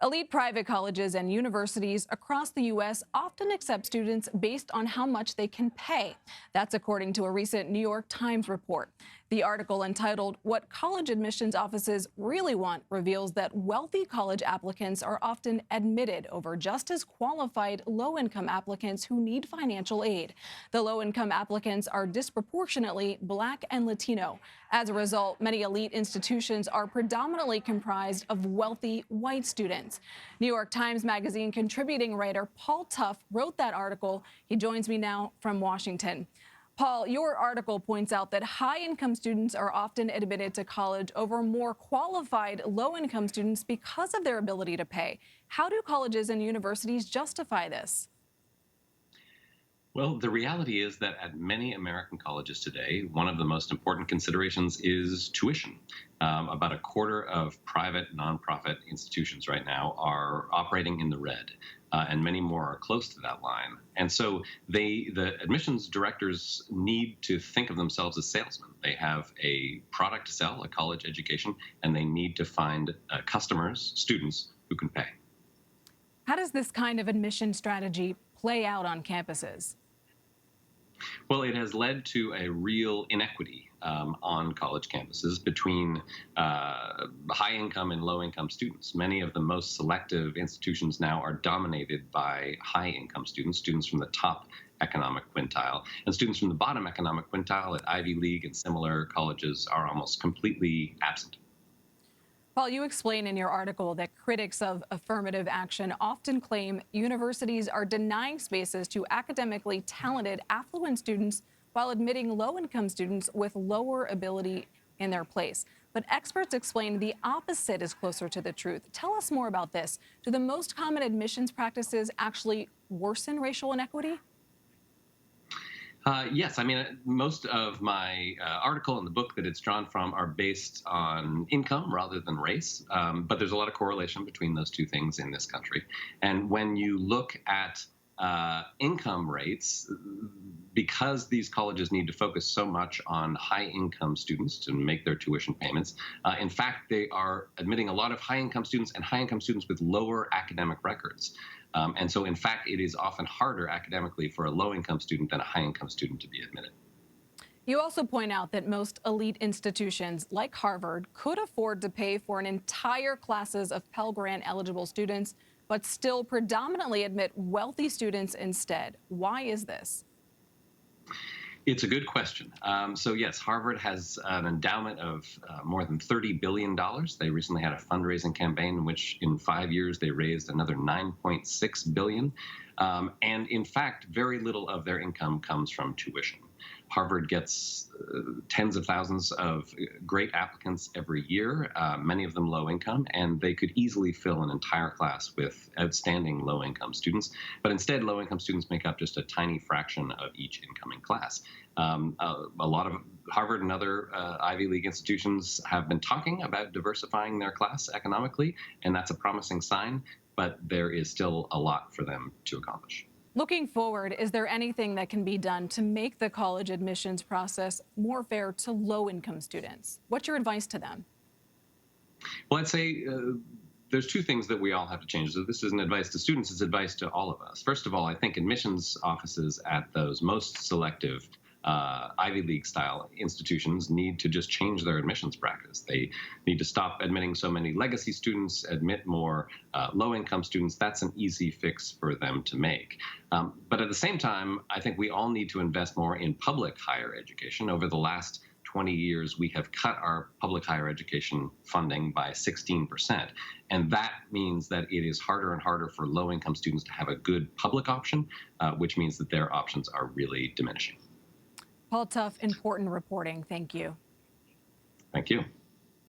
Elite private colleges and universities across the U.S. often accept students based on how much they can pay. That's according to a recent New York Times report. The article, entitled "What College Admissions Offices Really Want," reveals that wealthy college applicants are often admitted over just as qualified low-income applicants who need financial aid. The low-income applicants are disproportionately Black and Latino. As a result, many elite institutions are predominantly comprised of wealthy white students. New York Times Magazine contributing writer Paul Tuff wrote that article. He joins me now from Washington. Paul, your article points out that high-income students are often admitted to college over more qualified low-income students because of their ability to pay. How do colleges and universities justify this? Well, the reality is that at many American colleges today, one of the most important considerations is tuition. About a quarter of private nonprofit institutions right now are operating in the red, and many more are close to that line. And so the admissions directors need to think of themselves as salesmen. They have a product to sell, a college education, and they need to find customers, students who can pay. How does this kind of admission strategy play out on campuses? Well, it has led to a real inequity on college campuses between high-income and low-income students. Many of the most selective institutions now are dominated by high-income students, students from the top economic quintile, and students from the bottom economic quintile at Ivy League and similar colleges are almost completely absent. Paul, you explain in your article that critics of affirmative action often claim universities are denying spaces to academically talented, affluent students while admitting low-income students with lower ability in their place. But experts explain the opposite is closer to the truth. Tell us more about this. Do the most common admissions practices actually worsen racial inequity? Yes, I mean, most of my article and the book that it's drawn from are based on income rather than race, but there's a lot of correlation between those two things in this country. And when you look at income rates, because these colleges need to focus so much on high-income students to make their tuition payments, in fact, they are admitting a lot of high-income students and high-income students with lower academic records. And so, in fact, it is often harder academically for a low-income student than a high-income student to be admitted. You also point out that most elite institutions, like Harvard, could afford to pay for an entire classes of Pell Grant-eligible students, but still predominantly admit wealthy students instead. Why is this? It's a good question. So yes, Harvard has an endowment of more than $30 billion. They recently had a fundraising campaign in which in 5 years they raised another $9.6 billion. And in fact, very little of their income comes from tuition. Harvard gets tens of thousands of great applicants every year, many of them low income, and they could easily fill an entire class with outstanding low income students. But instead, low income students make up just a tiny fraction of each incoming class. A lot of Harvard and other Ivy League institutions have been talking about diversifying their class economically, and that's a promising sign, but there is still a lot for them to accomplish. Looking forward, is there anything that can be done to make the college admissions process more fair to low-income students? What's your advice to them? Well, I'd say there's two things that we all have to change. So this isn't advice to students, it's advice to all of us. First of all, I think admissions offices at those most selective Ivy League style institutions need to just change their admissions practice. They need to stop admitting so many legacy students, admit more low-income students. That's an easy fix for them to make. But at the same time, I think we all need to invest more in public higher education. Over the last 20 years, we have cut our public higher education funding by 16%. And that means that it is harder and harder for low-income students to have a good public option, which means that their options are really diminishing. Paul Tuff, important reporting. Thank you. Thank you.